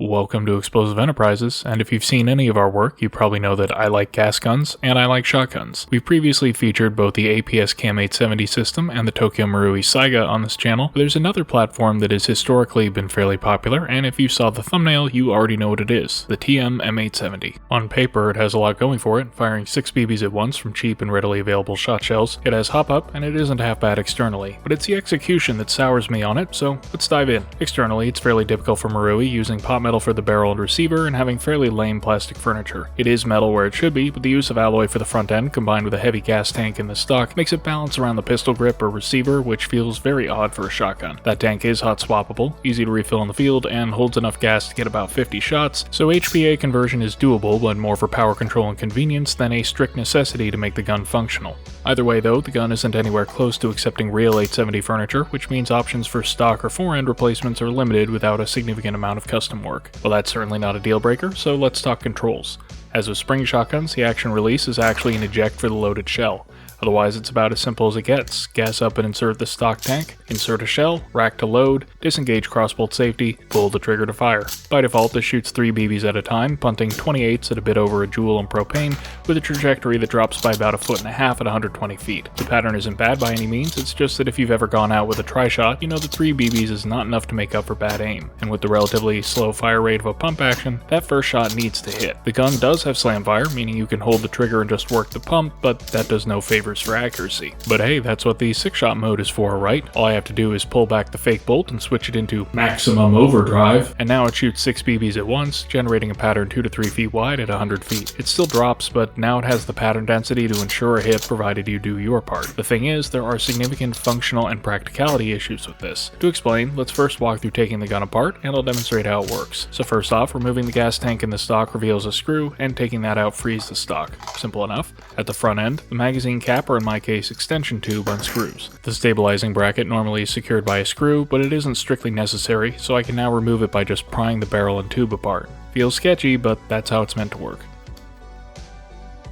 Welcome to Explosive Enterprises, and if you've seen any of our work, you probably know that I like gas guns and I like shotguns. We've previously featured both the APS M870 system and the Tokyo Marui Saiga on this channel, but there's another platform that has historically been fairly popular, and if you saw the thumbnail, you already know what it is, the TM M870. On paper, it has a lot going for it, firing 6 BBs at once from cheap and readily available shot shells. It has hop-up, and it isn't half bad externally, but it's the execution that sours me on it, so let's dive in. Externally, it's fairly typical for Marui, using pot metal for the barrel and receiver and having fairly lame plastic furniture. It is metal where it should be, but the use of alloy for the front end combined with a heavy gas tank in the stock makes it balance around the pistol grip or receiver, which feels very odd for a shotgun. That tank is hot swappable, easy to refill in the field, and holds enough gas to get about 50 shots, so HPA conversion is doable but more for power control and convenience than a strict necessity to make the gun functional. Either way though, the gun isn't anywhere close to accepting real 870 furniture, which means options for stock or fore-end replacements are limited without a significant amount of custom work. Well, that's certainly not a deal breaker, so let's talk controls. As with spring shotguns, the action release is actually an eject for the loaded shell. Otherwise, it's about as simple as it gets. Gas up and insert the stock tank, insert a shell, rack to load, disengage crossbolt safety, pull the trigger to fire. By default, this shoots 3 BBs at a time, punting 28s at a bit over a joule on propane, with a trajectory that drops by about 1.5 feet at 120 feet. The pattern isn't bad by any means, it's just that if you've ever gone out with a tri-shot, you know that 3 BBs is not enough to make up for bad aim. And with the relatively slow fire rate of a pump action, that first shot needs to hit. The gun does have slam fire, meaning you can hold the trigger and just work the pump, but that does no favors for accuracy. But hey, that's what the 6-shot mode is for, right? All I have to do is pull back the fake bolt and switch it into maximum overdrive, and now it shoots 6 BBs at once, generating a pattern 2 to 3 feet wide at 100 feet. It still drops, but now it has the pattern density to ensure a hit provided you do your part. The thing is, there are significant functional and practicality issues with this. To explain, let's first walk through taking the gun apart, and I'll demonstrate how it works. So first off, removing the gas tank in the stock reveals a screw, and taking that out frees the stock. Simple enough. At the front end, the magazine cap, or in my case, extension tube, unscrews. The stabilizing bracket normally is secured by a screw, but it isn't strictly necessary, so I can now remove it by just prying the barrel and tube apart. Feels sketchy, but that's how it's meant to work.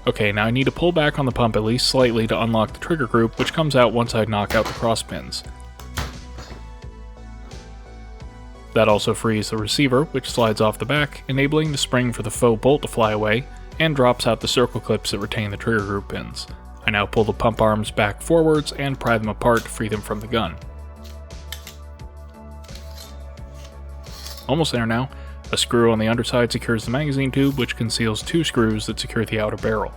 Okay, now I need to pull back on the pump at least slightly to unlock the trigger group, which comes out once I knock out the cross pins. That also frees the receiver, which slides off the back, enabling the spring for the faux bolt to fly away, and drops out the circle clips that retain the trigger group pins. I now pull the pump arms back forwards and pry them apart to free them from the gun. Almost there now. A screw on the underside secures the magazine tube, which conceals 2 screws that secure the outer barrel.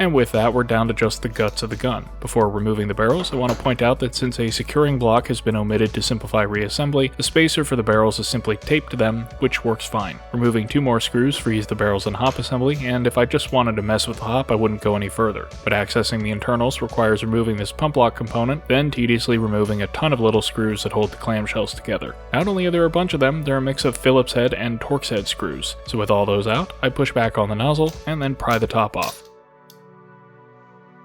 And with that, we're down to just the guts of the gun. Before removing the barrels, I want to point out that since a securing block has been omitted to simplify reassembly, the spacer for the barrels is simply taped to them, which works fine. Removing 2 more screws frees the barrels and hop assembly, and if I just wanted to mess with the hop, I wouldn't go any further. But accessing the internals requires removing this pump lock component, then tediously removing a ton of little screws that hold the clamshells together. Not only are there a bunch of them, they're a mix of Phillips head and Torx head screws. So with all those out, I push back on the nozzle, and then pry the top off.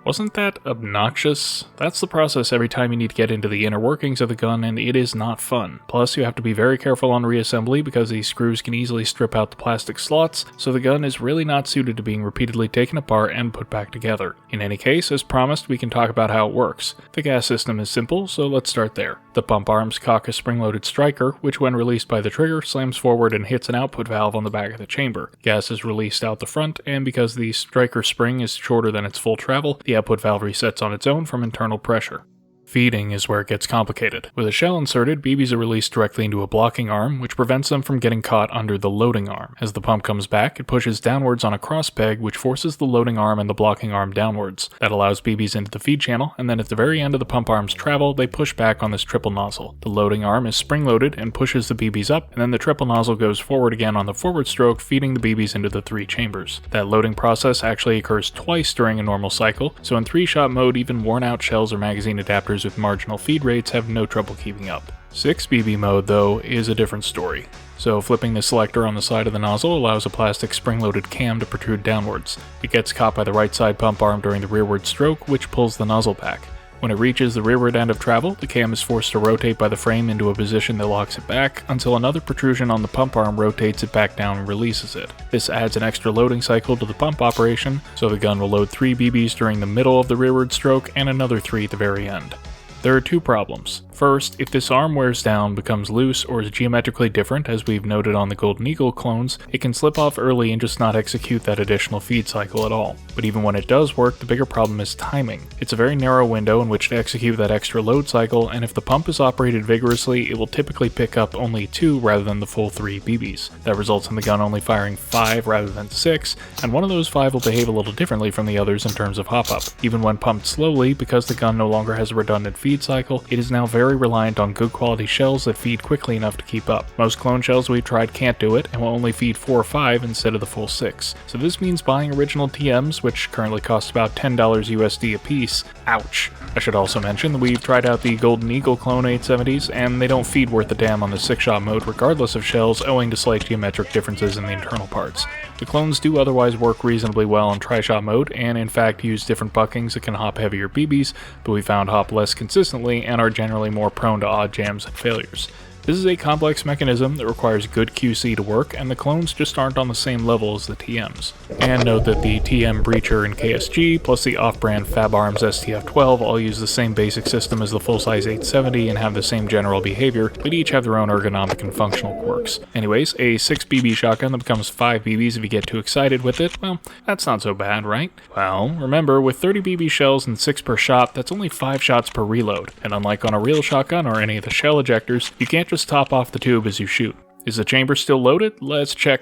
Wasn't that obnoxious? That's the process every time you need to get into the inner workings of the gun, and it is not fun. Plus, you have to be very careful on reassembly because these screws can easily strip out the plastic slots, so the gun is really not suited to being repeatedly taken apart and put back together. In any case, as promised, we can talk about how it works. The gas system is simple, so let's start there. The pump arms cock a spring-loaded striker, which when released by the trigger, slams forward and hits an output valve on the back of the chamber. Gas is released out the front, and because the striker spring is shorter than its full travel, the output valve resets on its own from internal pressure. Feeding is where it gets complicated. With a shell inserted, BBs are released directly into a blocking arm, which prevents them from getting caught under the loading arm. As the pump comes back, it pushes downwards on a cross peg, which forces the loading arm and the blocking arm downwards. That allows BBs into the feed channel, and then at the very end of the pump arm's travel, they push back on this triple nozzle. The loading arm is spring-loaded and pushes the BBs up, and then the triple nozzle goes forward again on the forward stroke, feeding the BBs into the 3 chambers. That loading process actually occurs twice during a normal cycle, so in 3-shot mode, even worn-out shells or magazine adapters with marginal feed rates have no trouble keeping up. 6 BB mode, though, is a different story. So flipping the selector on the side of the nozzle allows a plastic spring-loaded cam to protrude downwards. It gets caught by the right side pump arm during the rearward stroke, which pulls the nozzle back. When it reaches the rearward end of travel, the cam is forced to rotate by the frame into a position that locks it back, until another protrusion on the pump arm rotates it back down and releases it. This adds an extra loading cycle to the pump operation, so the gun will load 3 BBs during the middle of the rearward stroke and another 3 at the very end. There are two problems. First, if this arm wears down, becomes loose, or is geometrically different, as we've noted on the Golden Eagle clones, it can slip off early and just not execute that additional feed cycle at all. But even when it does work, the bigger problem is timing. It's a very narrow window in which to execute that extra load cycle, and if the pump is operated vigorously, it will typically pick up only 2 rather than the full 3 BBs. That results in the gun only firing 5 rather than 6, and one of those 5 will behave a little differently from the others in terms of hop-up. Even when pumped slowly, because the gun no longer has a redundant feed cycle, it is now very reliant on good quality shells that feed quickly enough to keep up. Most clone shells we've tried can't do it, and will only feed 4 or 5 instead of the full 6. So this means buying original TMs, which currently cost about $10 USD a piece. Ouch. I should also mention that we've tried out the Golden Eagle clone 870s, and they don't feed worth a damn on the 6-shot mode regardless of shells, owing to slight geometric differences in the internal parts. The clones do otherwise work reasonably well in tri-shot mode, and in fact use different buckings that can hop heavier BBs, but we found hop less consistently and are generally more prone to odd jams and failures. This is a complex mechanism that requires good QC to work, and the clones just aren't on the same level as the TMs. And note that the TM Breacher and KSG, plus the off-brand FabArms STF-12 all use the same basic system as the full-size 870 and have the same general behavior, but each have their own ergonomic and functional quirks. Anyways, a 6 BB shotgun that becomes 5 BBs if you get too excited with it, well, that's not so bad, right? Well, remember, with 30 BB shells and 6 per shot, that's only 5 shots per reload, and unlike on a real shotgun or any of the shell ejectors, you can't just top off the tube as you shoot. Is the chamber still loaded? Let's check.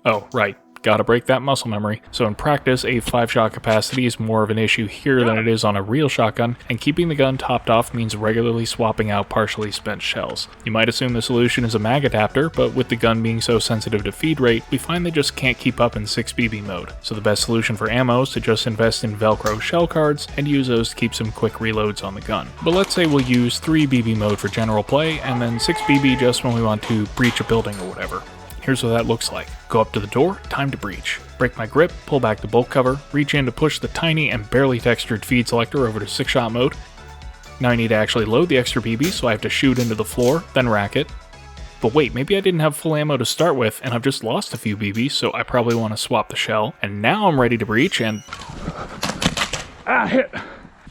Oh, right. Gotta break that muscle memory. So in practice, a 5-shot capacity is more of an issue here than it is on a real shotgun, and keeping the gun topped off means regularly swapping out partially spent shells. You might assume the solution is a mag adapter, but with the gun being so sensitive to feed rate, we find they just can't keep up in 6 BB mode. So the best solution for ammo is to just invest in Velcro shell cards and use those to keep some quick reloads on the gun. But let's say we'll use 3 BB mode for general play, and then 6 BB just when we want to breach a building or whatever. Here's what that looks like. Go up to the door, time to breach. Break my grip, pull back the bolt cover, reach in to push the tiny and barely textured feed selector over to 6-shot mode. Now I need to actually load the extra BB, so I have to shoot into the floor, then rack it. But wait, maybe I didn't have full ammo to start with, and I've just lost a few BBs, so I probably want to swap the shell. And now I'm ready to breach, and... hit!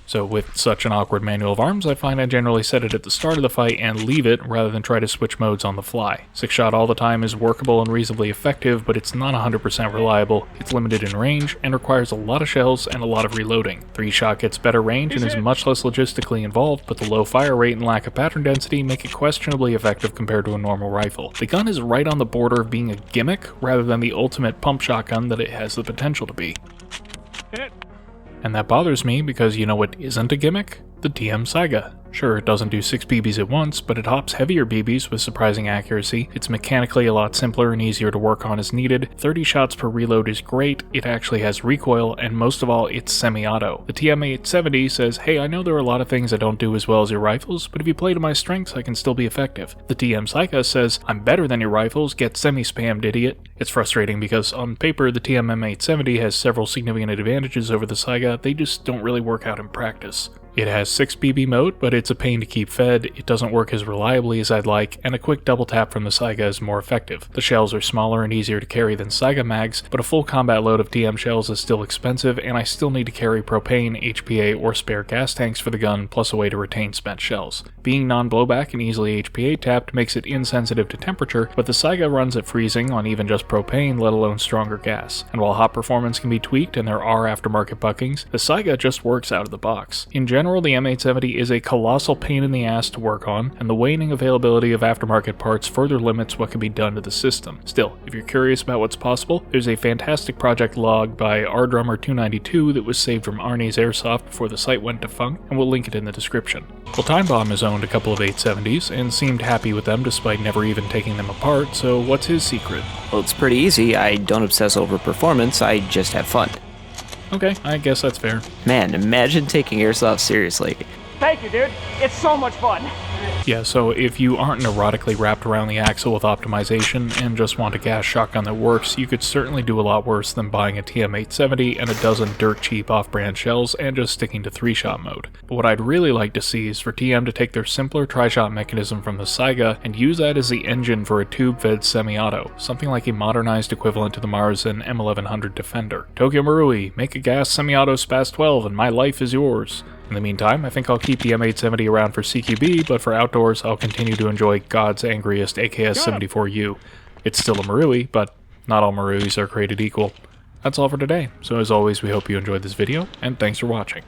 So with such an awkward manual of arms, I find I generally set it at the start of the fight and leave it rather than try to switch modes on the fly. 6-shot all the time is workable and reasonably effective, but it's not 100% reliable, it's limited in range, and requires a lot of shells and a lot of reloading. 3-shot gets better range and is much less logistically involved, but the low fire rate and lack of pattern density make it questionably effective compared to a normal rifle. The gun is right on the border of being a gimmick rather than the ultimate pump shotgun that it has the potential to be. And that bothers me because you know what isn't a gimmick? The TM Saiga. Sure, it doesn't do 6 BBs at once, but it hops heavier BBs with surprising accuracy. It's mechanically a lot simpler and easier to work on as needed. 30 shots per reload is great, it actually has recoil, and most of all, it's semi-auto. The TM870 says, hey, I know there are a lot of things I don't do as well as your rifles, but if you play to my strengths, I can still be effective. The TM Saiga says, I'm better than your rifles, get semi-spammed, idiot. It's frustrating because on paper, the TM M870 has several significant advantages over the Saiga, they just don't really work out in practice. It has 6 BB mode, but it's a pain to keep fed, it doesn't work as reliably as I'd like, and a quick double tap from the Saiga is more effective. The shells are smaller and easier to carry than Saiga mags, but a full combat load of TM shells is still expensive, and I still need to carry propane, HPA, or spare gas tanks for the gun, plus a way to retain spent shells. Being non-blowback and easily HPA tapped makes it insensitive to temperature, but the Saiga runs at freezing on even just propane, let alone stronger gas. And while hot performance can be tweaked and there are aftermarket buckings, the Saiga just works out of the box. In general, the M870 is a colossal pain in the ass to work on, and the waning availability of aftermarket parts further limits what can be done to the system. Still, if you're curious about what's possible, there's a fantastic project log by rdrummer292 that was saved from Arnie's Airsoft before the site went defunct, and we'll link it in the description. Well, Time Bomb has owned a couple of 870s, and seemed happy with them despite never even taking them apart, so what's his secret? Well, it's pretty easy. I don't obsess over performance, I just have fun. Okay, I guess that's fair. Man, imagine taking airsoft seriously. Thank you, dude. It's so much fun. Yeah, so if you aren't neurotically wrapped around the axle with optimization and just want a gas shotgun that works, you could certainly do a lot worse than buying a TM870 and a dozen dirt cheap off-brand shells and just sticking to 3-shot mode. But what I'd really like to see is for TM to take their simpler tri-shot mechanism from the Saiga and use that as the engine for a tube-fed semi-auto, something like a modernized equivalent to the Marzen M1100 Defender. Tokyo Marui, make a gas semi-auto Spaz 12 and my life is yours. In the meantime, I think I'll keep the M870 around for CQB, but for outdoors, I'll continue to enjoy God's angriest AKS-74U. It's still a Marui, but not all Maruis are created equal. That's all for today, so as always, we hope you enjoyed this video, and thanks for watching.